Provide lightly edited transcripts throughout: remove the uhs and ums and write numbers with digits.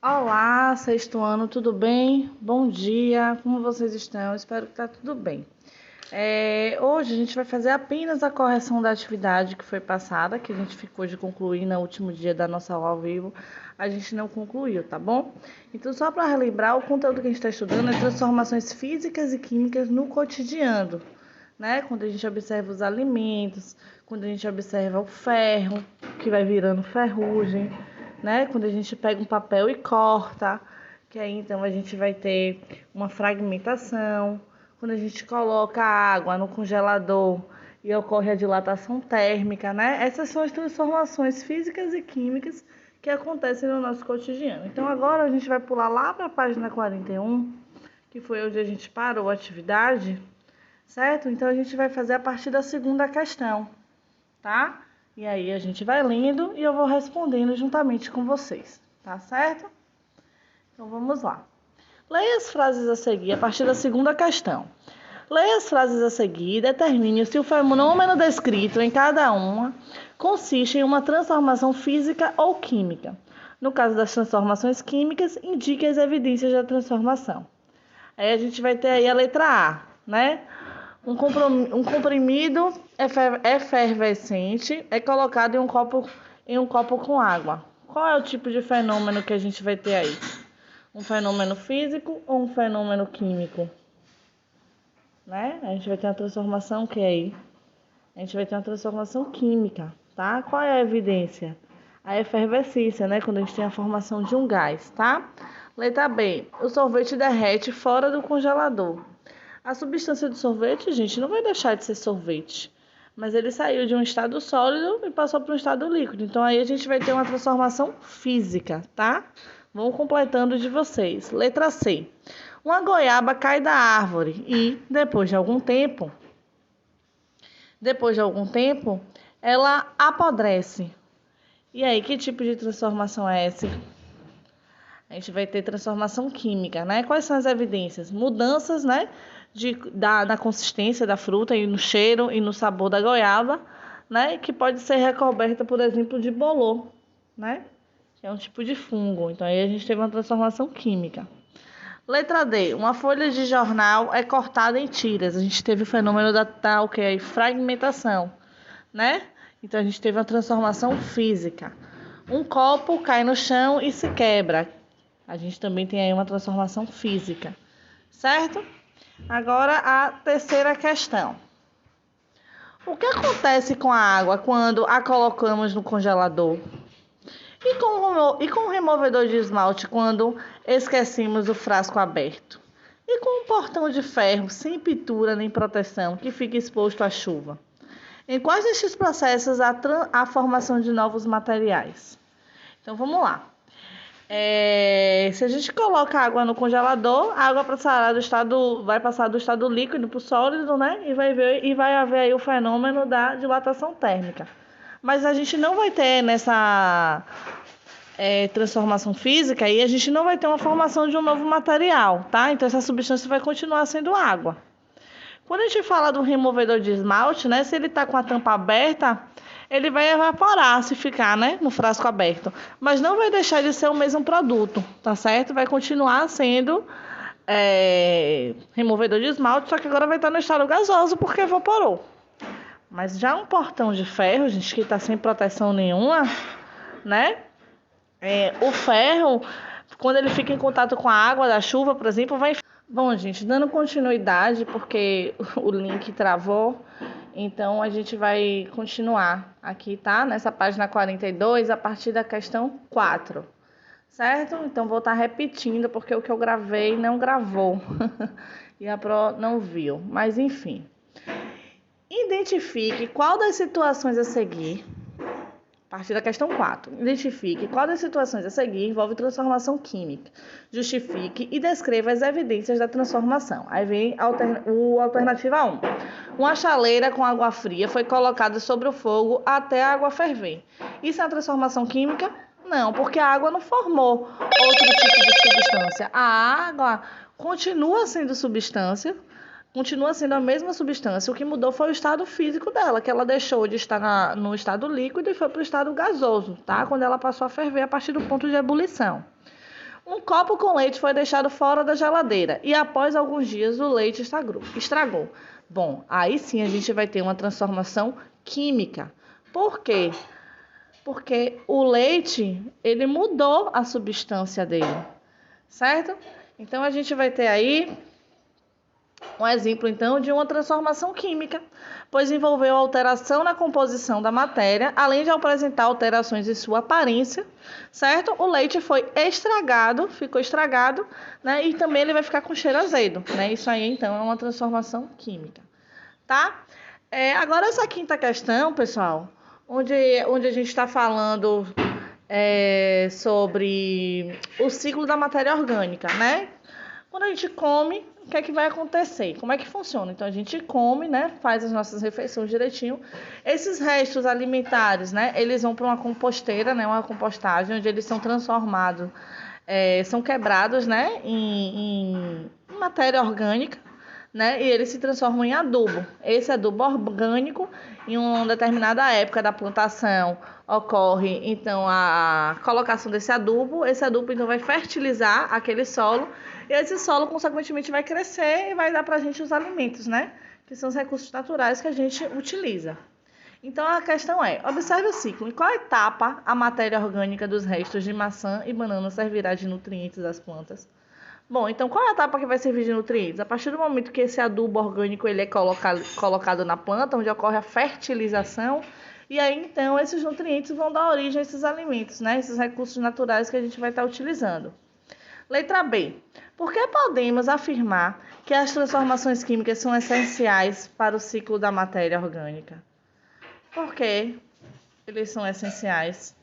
Olá, sexto ano, tudo bem? Bom dia, como vocês estão? Espero que tá tudo bem. Hoje a gente vai fazer apenas a correção da atividade que foi passada, que a gente ficou de concluir no último dia da nossa aula ao vivo. A gente não concluiu, tá bom? Então, só para relembrar, o conteúdo que a gente está estudando é transformações físicas e químicas no cotidiano, né? Quando a gente observa os alimentos, quando a gente observa o ferro, que vai virando ferrugem, né? Quando a gente pega um papel e corta, que aí então a gente vai ter uma fragmentação. Quando a gente coloca a água no congelador e ocorre a dilatação térmica, né? Essas são as transformações físicas e químicas que acontecem no nosso cotidiano. Então agora a gente vai pular lá para a página 41, que foi onde a gente parou a atividade, certo? Então a gente vai fazer a partir da segunda questão, tá? E aí a gente vai lendo e eu vou respondendo juntamente com vocês, tá certo? Então vamos lá. Leia as frases a seguir a partir da segunda questão. Leia as frases a seguir e determine se o fenômeno descrito em cada uma consiste em uma transformação física ou química. No caso das transformações químicas, indique as evidências da transformação. Aí a gente vai ter aí a letra A, né? Um comprimido efervescente é colocado em um copo com água. Qual é o tipo de fenômeno que a gente vai ter aí? Um fenômeno físico ou um fenômeno químico? Né? A gente vai ter uma transformação que aí? A gente vai ter uma transformação química, tá? Qual é a evidência? A efervescência, né? Quando a gente tem a formação de um gás, tá? Letra B. O sorvete derrete fora do congelador. A substância do sorvete, gente, não vai deixar de ser sorvete, mas ele saiu de um estado sólido e passou para um estado líquido. Então aí a gente vai ter uma transformação física, tá? Vamos completando de vocês. Letra C. Uma goiaba cai da árvore e, depois de algum tempo, ela apodrece. E aí, que tipo de transformação é essa? A gente vai ter transformação química, né? Quais são as evidências? Mudanças, né? Da consistência da fruta e no cheiro e no sabor da goiaba, né? Que pode ser recoberta, por exemplo, de bolor, né? Que é um tipo de fungo. Então aí a gente teve uma transformação química. Letra D. Uma folha de jornal é cortada em tiras. A gente teve o fenômeno da tal que é fragmentação, né? Então a gente teve uma transformação física. Um copo cai no chão e se quebra. A gente também tem aí uma transformação física, certo? Agora a terceira questão. O que acontece com a água quando a colocamos no congelador? E com o removedor de esmalte quando esquecemos o frasco aberto? E com o portão de ferro sem pintura nem proteção que fica exposto à chuva? Em quais destes processos há a formação de novos materiais? Então vamos lá. Se a gente coloca a água no congelador, a água vai passar do estado líquido para o sólido, né? E vai haver aí o fenômeno da dilatação térmica. Mas a gente não vai ter nessa transformação física e a gente não vai ter uma formação de um novo material, tá? Então essa substância vai continuar sendo água. Quando a gente fala do removedor de esmalte, né? Se ele está com a tampa aberta, ele vai evaporar se ficar, né, no frasco aberto. Mas não vai deixar de ser o mesmo produto, tá certo? Vai continuar sendo removedor de esmalte, só que agora vai estar no estado gasoso porque evaporou. Mas já um portão de ferro, gente, que está sem proteção nenhuma, né? O ferro, quando ele fica em contato com a água da chuva, por exemplo, vai... Bom, gente, dando continuidade, porque o link travou, então a gente vai continuar aqui, tá? Nessa página 42, a partir da questão 4, certo? Então vou estar repetindo, porque o que eu gravei não gravou e a Pro não viu, mas enfim. Identifique qual das situações a seguir... A partir da questão 4. Identifique qual das situações a seguir envolve transformação química. Justifique e descreva as evidências da transformação. Aí vem a alternativa 1. Uma chaleira com água fria foi colocada sobre o fogo até a água ferver. Isso é uma transformação química? Não, porque a água não formou outro tipo de substância. A água continua sendo substância, continua sendo a mesma substância. O que mudou foi o estado físico dela, que ela deixou de estar no estado líquido e foi para o estado gasoso, tá? Quando ela passou a ferver a partir do ponto de ebulição. Um copo com leite foi deixado fora da geladeira e após alguns dias o leite estragou. Bom, aí sim a gente vai ter uma transformação química. Por quê? Porque o leite, ele mudou a substância dele, certo? Então a gente vai ter aí um exemplo, então, de uma transformação química, pois envolveu alteração na composição da matéria, além de apresentar alterações em sua aparência, certo? O leite foi estragado, ficou estragado, né? E também ele vai ficar com cheiro azedo, né? Isso aí, então, é uma transformação química, tá? Agora, essa quinta questão, pessoal, onde a gente está falando sobre o ciclo da matéria orgânica, né? Quando a gente come, o que é que vai acontecer? Como é que funciona? Então, a gente come, né? Faz as nossas refeições direitinho. Esses restos alimentares, né? Eles vão para uma composteira, né? Uma compostagem, onde eles são transformados, são quebrados, né? Em matéria orgânica, né? E eles se transformam em adubo. Esse adubo orgânico, em uma determinada época da plantação, ocorre, então, a colocação desse adubo. Esse adubo, então, vai fertilizar aquele solo. E esse solo, consequentemente, vai crescer e vai dar para a gente os alimentos, né? Que são os recursos naturais que a gente utiliza. Então, a questão é, observe o ciclo. Em qual etapa a matéria orgânica dos restos de maçã e banana servirá de nutrientes às plantas? Bom, então qual é a etapa que vai servir de nutrientes? A partir do momento que esse adubo orgânico ele é colocado na planta, onde ocorre a fertilização, e aí então esses nutrientes vão dar origem a esses alimentos, né? Esses recursos naturais que a gente vai estar utilizando. Letra B. Por que podemos afirmar que as transformações químicas são essenciais para o ciclo da matéria orgânica? Por que eles são essenciais?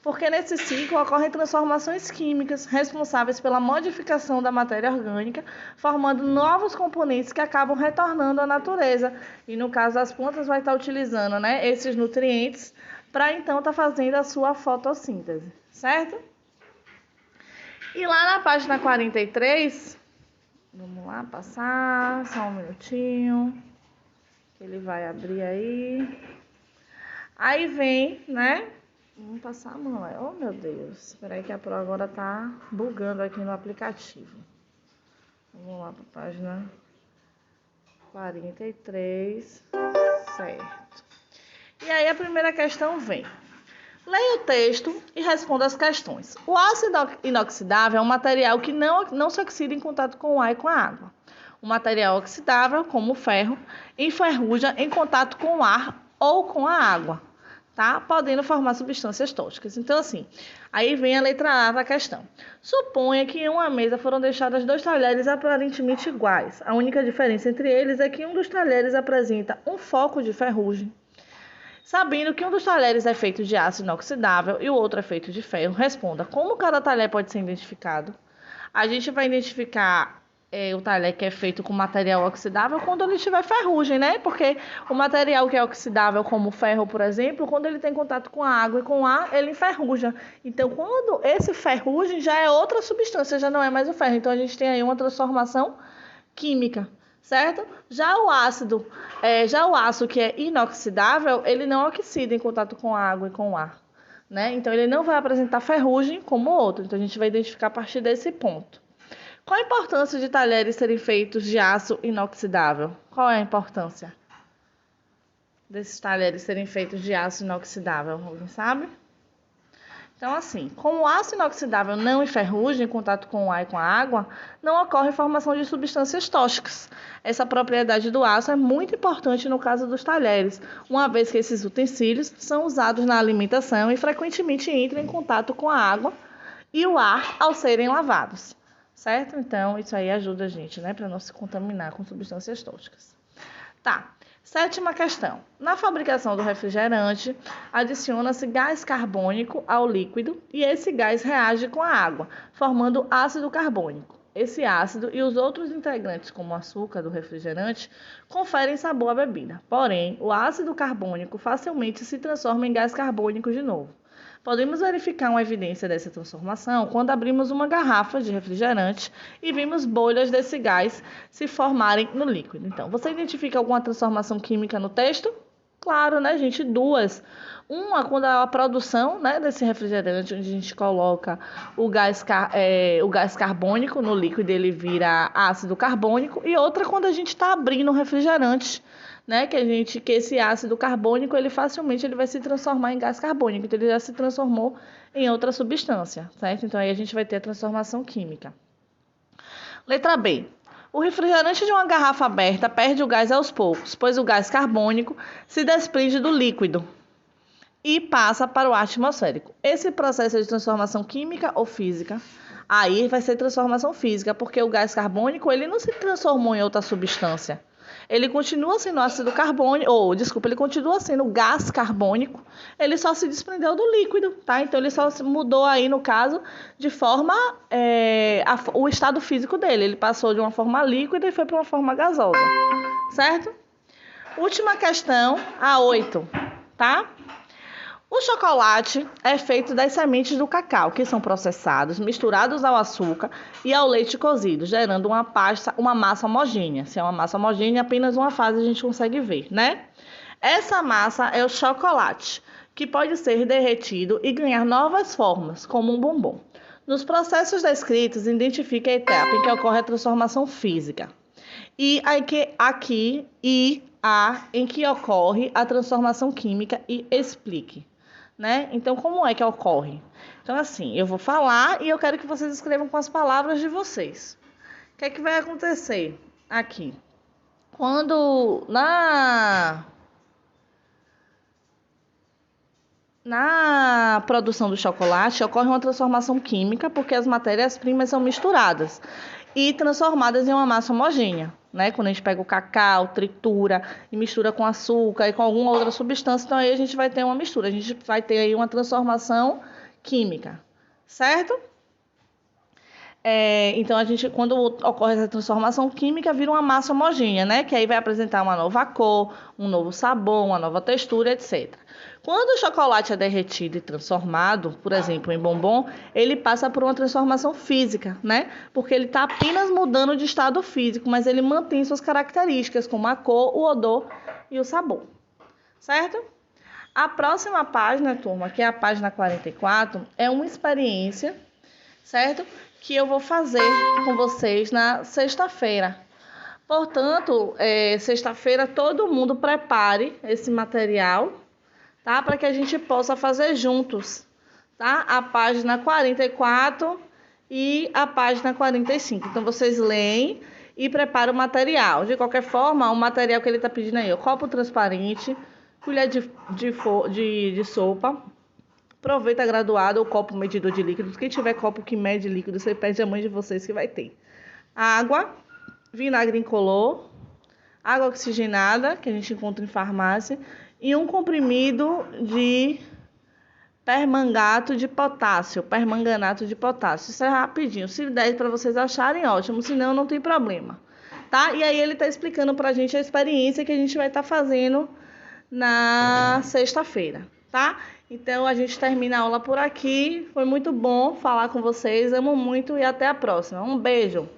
Porque nesse ciclo ocorrem transformações químicas responsáveis pela modificação da matéria orgânica, formando novos componentes que acabam retornando à natureza. E no caso das plantas vai estar utilizando, né, esses nutrientes para então estar fazendo a sua fotossíntese, certo? E lá na página 43, vamos lá passar, só um minutinho, que ele vai abrir aí. Aí vem, né? Vamos passar a mão. Oh, meu Deus. Espera aí que a Pro agora tá bugando aqui no aplicativo. Vamos lá para a página 43. Certo. E aí a primeira questão vem. Leia o texto e responda as questões. O ácido inoxidável é um material que não se oxida em contato com o ar e com a água. O material oxidável, como o ferro, enferruja em contato com o ar ou com a água, tá? Podendo formar substâncias tóxicas. Então, assim, aí vem a letra A da questão. Suponha que em uma mesa foram deixados 2 talheres aparentemente iguais. A única diferença entre eles é que um dos talheres apresenta um foco de ferrugem. Sabendo que um dos talheres é feito de aço inoxidável e o outro é feito de ferro, responda como cada talher pode ser identificado. A gente vai identificar o talher que é feito com material oxidável quando ele tiver ferrugem, né? Porque o material que é oxidável, como o ferro, por exemplo, quando ele tem contato com a água e com o ar, ele enferruja. Então, quando esse ferrugem já é outra substância, já não é mais o ferro. Então, a gente tem aí uma transformação química, certo? Já o aço que é inoxidável, ele não oxida em contato com a água e com o ar, né? Então, ele não vai apresentar ferrugem como o outro. Então, a gente vai identificar a partir desse ponto. Qual a importância de talheres serem feitos de aço inoxidável? Qual é a importância desses talheres serem feitos de aço inoxidável? Alguém sabe? Então, assim, como o aço inoxidável não enferruja em contato com o ar e com a água, não ocorre formação de substâncias tóxicas. Essa propriedade do aço é muito importante no caso dos talheres, uma vez que esses utensílios são usados na alimentação e frequentemente entram em contato com a água e o ar ao serem lavados, certo? Então, isso aí ajuda a gente, né, para não se contaminar com substâncias tóxicas. Tá. 7ª questão. Na fabricação do refrigerante, adiciona-se gás carbônico ao líquido e esse gás reage com a água, formando ácido carbônico. Esse ácido e os outros integrantes, como o açúcar do refrigerante, conferem sabor à bebida. Porém, o ácido carbônico facilmente se transforma em gás carbônico de novo. Podemos verificar uma evidência dessa transformação quando abrimos uma garrafa de refrigerante e vimos bolhas desse gás se formarem no líquido. Então, você identifica alguma transformação química no texto? Claro, né, gente? 2. Uma, quando a produção, né, desse refrigerante, onde a gente coloca o gás carbônico no líquido, ele vira ácido carbônico. E outra, quando a gente está abrindo o refrigerante, né, que esse ácido carbônico, ele facilmente vai se transformar em gás carbônico. Então, ele já se transformou em outra substância, certo? Então, aí a gente vai ter a transformação química. Letra B. O refrigerante de uma garrafa aberta perde o gás aos poucos, pois o gás carbônico se desprende do líquido e passa para o ar atmosférico. Esse processo é de transformação química ou física? Aí vai ser transformação física, porque o gás carbônico ele não se transformou em outra substância. Ele continua sendo ácido carbônico, ele continua sendo gás carbônico, ele só se desprendeu do líquido, tá? Então ele só mudou aí, no caso, de forma, o estado físico dele. Ele passou de uma forma líquida e foi para uma forma gasosa, certo? Última questão, a 8, tá? O chocolate é feito das sementes do cacau, que são processados, misturados ao açúcar e ao leite cozido, gerando uma massa homogênea. Se é uma massa homogênea, apenas uma fase a gente consegue ver, né? Essa massa é o chocolate, que pode ser derretido e ganhar novas formas, como um bombom. Nos processos descritos, identifique a etapa em que ocorre a transformação física e em que ocorre a transformação química e explique. Né? Então, como é que ocorre? Então, assim, eu vou falar e eu quero que vocês escrevam com as palavras de vocês. O que é que vai acontecer aqui? Quando na produção do chocolate ocorre uma transformação química, porque as matérias-primas são misturadas e transformadas em uma massa homogênea, né? Quando a gente pega o cacau, tritura e mistura com açúcar e com alguma outra substância, então aí a gente vai ter uma mistura, a gente vai ter aí uma transformação química, certo? Então, quando ocorre essa transformação química, vira uma massa homogênea, né? Que aí vai apresentar uma nova cor, um novo sabor, uma nova textura, etc. Quando o chocolate é derretido e transformado, por exemplo, em bombom, ele passa por uma transformação física, né? Porque ele está apenas mudando de estado físico, mas ele mantém suas características, como a cor, o odor e o sabor, certo? A próxima página, turma, que é a página 44, é uma experiência, certo? Que eu vou fazer com vocês na sexta-feira. Portanto, sexta-feira todo mundo prepare esse material, tá? Para que a gente possa fazer juntos, tá? A página 44 e a página 45. Então, vocês leem e preparam o material. De qualquer forma, o material que ele está pedindo aí, copo transparente, colher de sopa, proveta graduada ou copo medidor de líquidos. Quem tiver copo que mede líquido, você pede a mãe de vocês que vai ter. Água, vinagre incolor, água oxigenada, que a gente encontra em farmácia, e um comprimido de permanganato de potássio. Isso é rapidinho. Se der para vocês acharem, ótimo. Senão, não tem problema. Tá? E aí ele está explicando para a gente a experiência que a gente vai estar fazendo na sexta-feira, tá? Então, a gente termina a aula por aqui. Foi muito bom falar com vocês. Amo muito e até a próxima. Um beijo!